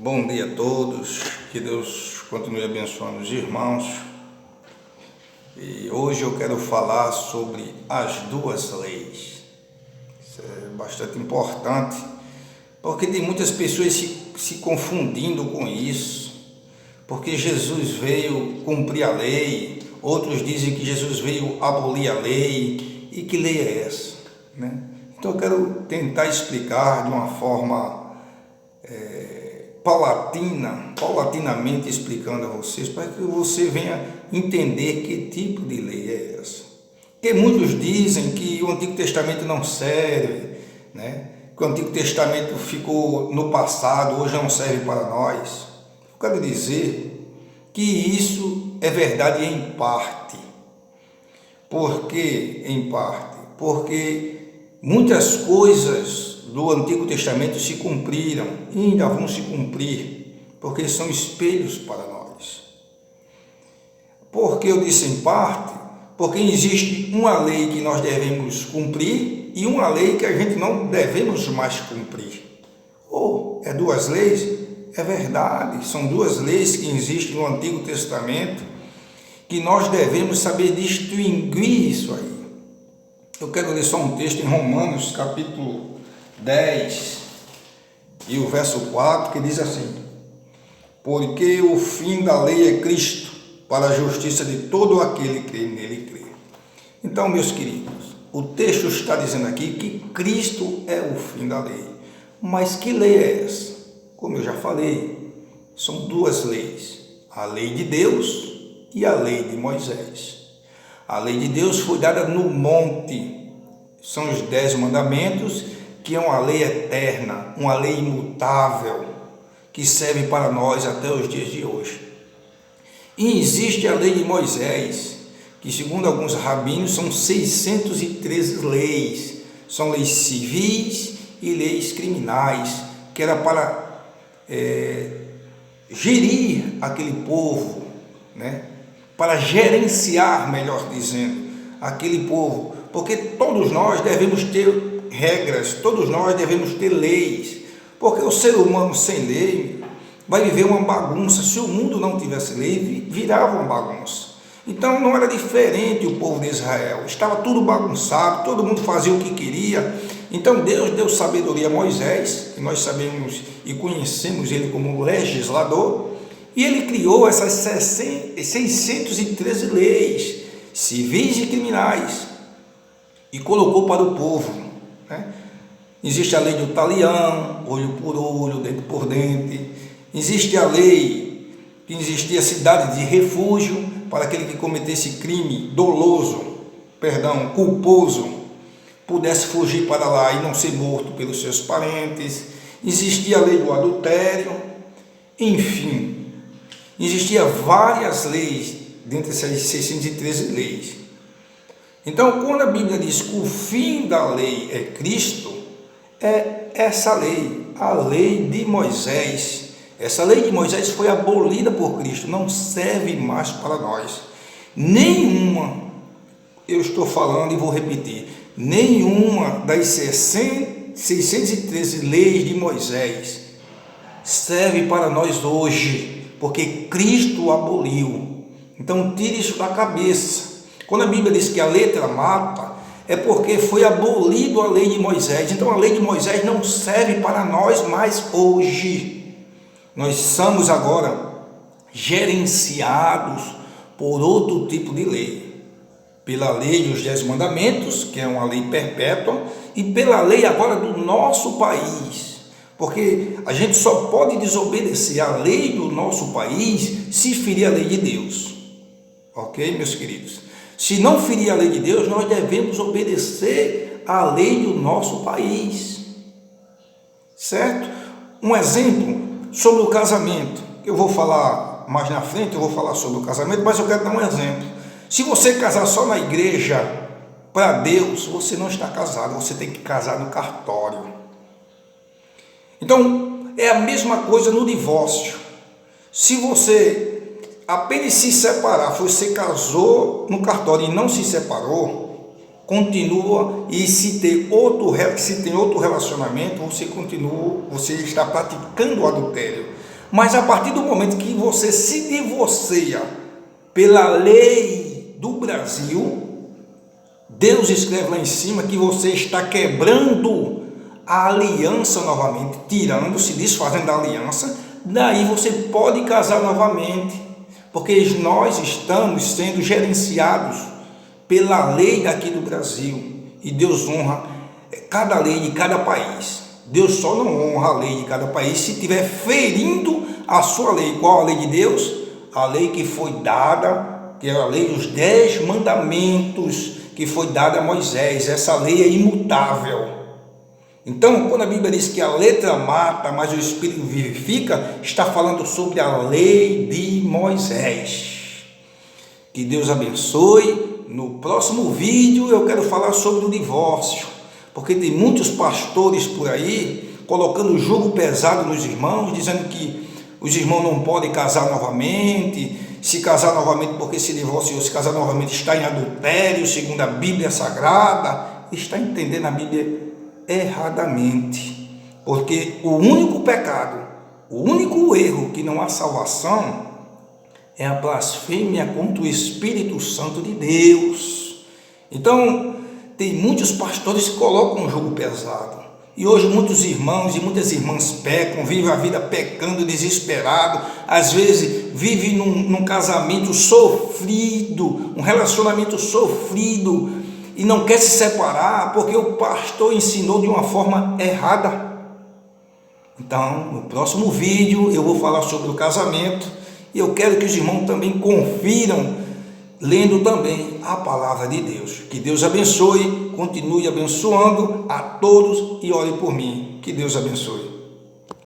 Bom dia a todos, que Deus continue abençoando os irmãos. E hoje eu quero falar sobre as duas leis. Isso é bastante importante, porque tem muitas pessoas se confundindo com isso, porque Jesus veio cumprir a lei, outros dizem que Jesus veio abolir a lei. E que lei é essa, né? Então eu quero tentar explicar de uma forma paulatinamente explicando a vocês, para que você venha entender que tipo de lei é essa. Porque muitos dizem que o Antigo Testamento não serve, né? Que o Antigo Testamento ficou no passado, hoje não serve para nós. Eu quero dizer que isso é verdade em parte. Por que em parte? Porque muitas coisas do Antigo Testamento se cumpriram e ainda vão se cumprir, porque são espelhos para nós. Por que eu disse em parte? Porque existe uma lei que nós devemos cumprir e uma lei que a gente não devemos mais cumprir. Ou é duas leis? É verdade, são duas leis que existem no Antigo Testamento, que nós devemos saber distinguir isso aí. Eu quero ler só um texto em Romanos, capítulo 10, e o verso 4, que diz assim: porque o fim da lei é Cristo, para a justiça de todo aquele que nele crê. Então, meus queridos, o texto está dizendo aqui que Cristo é o fim da lei. Mas que lei é essa? Como eu já falei, são duas leis: a lei de Deus e a lei de Moisés. A lei de Deus foi dada no monte, são os 10 mandamentos, que é uma lei eterna, uma lei imutável, que serve para nós até os dias de hoje. E existe a lei de Moisés, que segundo alguns rabinos são 613 leis, são leis civis e leis criminais, que era para gerir aquele povo, né? Para gerenciar, melhor dizendo, aquele povo, porque todos nós devemos ter regras, todos nós devemos ter leis, porque o ser humano sem lei vai viver uma bagunça. Se o mundo não tivesse lei, virava uma bagunça. Então não era diferente o povo de Israel, estava tudo bagunçado, todo mundo fazia o que queria. Então Deus deu sabedoria a Moisés, que nós sabemos e conhecemos ele como legislador, e ele criou essas 613 leis civis e criminais e colocou para o povo, né? Existe a lei do talião, olho por olho, dente por dente. Existe a lei que existia cidade de refúgio para aquele que cometesse crime culposo, pudesse fugir para lá e não ser morto pelos seus parentes. Existia a lei do adultério, enfim. Existiam várias leis dentre essas 613 leis. Então, quando a Bíblia diz que o fim da lei é Cristo, é essa lei, a lei de Moisés. Essa lei de Moisés foi abolida por Cristo, não serve mais para nós. Nenhuma, eu estou falando e vou repetir, nenhuma das 613 leis de Moisés serve para nós hoje, porque Cristo aboliu. Então tire isso da cabeça. Quando a Bíblia diz que a letra mata, é porque foi abolido a lei de Moisés. Então a lei de Moisés não serve para nós mais hoje. Nós somos agora gerenciados por outro tipo de lei. Pela lei dos 10 mandamentos, que é uma lei perpétua, e pela lei agora do nosso país. Porque a gente só pode desobedecer a lei do nosso país se ferir a lei de Deus. Ok, meus queridos? Se não ferir a lei de Deus, nós devemos obedecer à lei do nosso país. Certo? Um exemplo sobre o casamento. Eu vou falar mais na frente, eu vou falar sobre o casamento, mas eu quero dar um exemplo. Se você casar só na igreja, para Deus, você não está casado, você tem que casar no cartório. Então, é a mesma coisa no divórcio. Se você apenas se separar, você casou no cartório e não se separou, continua, e se tem outro relacionamento, você está praticando o adultério. Mas a partir do momento que você se divorcia pela lei do Brasil, Deus escreve lá em cima que você está quebrando a aliança novamente, tirando, se desfazendo da aliança. Daí você pode casar novamente, porque nós estamos sendo gerenciados pela lei daqui do Brasil, e Deus honra cada lei de cada país. Deus só não honra a lei de cada país se estiver ferindo a sua lei. Qual a lei de Deus? A lei que foi dada, que é a lei dos 10 mandamentos, que foi dada a Moisés. Essa lei é imutável. Então, quando a Bíblia diz que a letra mata, mas o Espírito vivifica, está falando sobre a lei de Moisés. Que Deus abençoe. No próximo vídeo eu quero falar sobre o divórcio, porque tem muitos pastores por aí colocando jugo pesado nos irmãos, dizendo que os irmãos não podem casar novamente, se casar novamente porque se divorciou, se casar novamente está em adultério, segundo a Bíblia Sagrada. Está entendendo a Bíblia erradamente, porque o único pecado, o único erro que não há salvação é a blasfêmia contra o Espírito Santo de Deus. Então, tem muitos pastores que colocam um jugo pesado, e hoje muitos irmãos e muitas irmãs pecam, vivem a vida pecando, desesperado, às vezes vivem num casamento sofrido, um relacionamento sofrido, e não quer se separar porque o pastor ensinou de uma forma errada. Então, no próximo vídeo eu vou falar sobre o casamento, e eu quero que os irmãos também confiram, lendo também a palavra de Deus. Que Deus abençoe, continue abençoando a todos e ore por mim. Que Deus abençoe.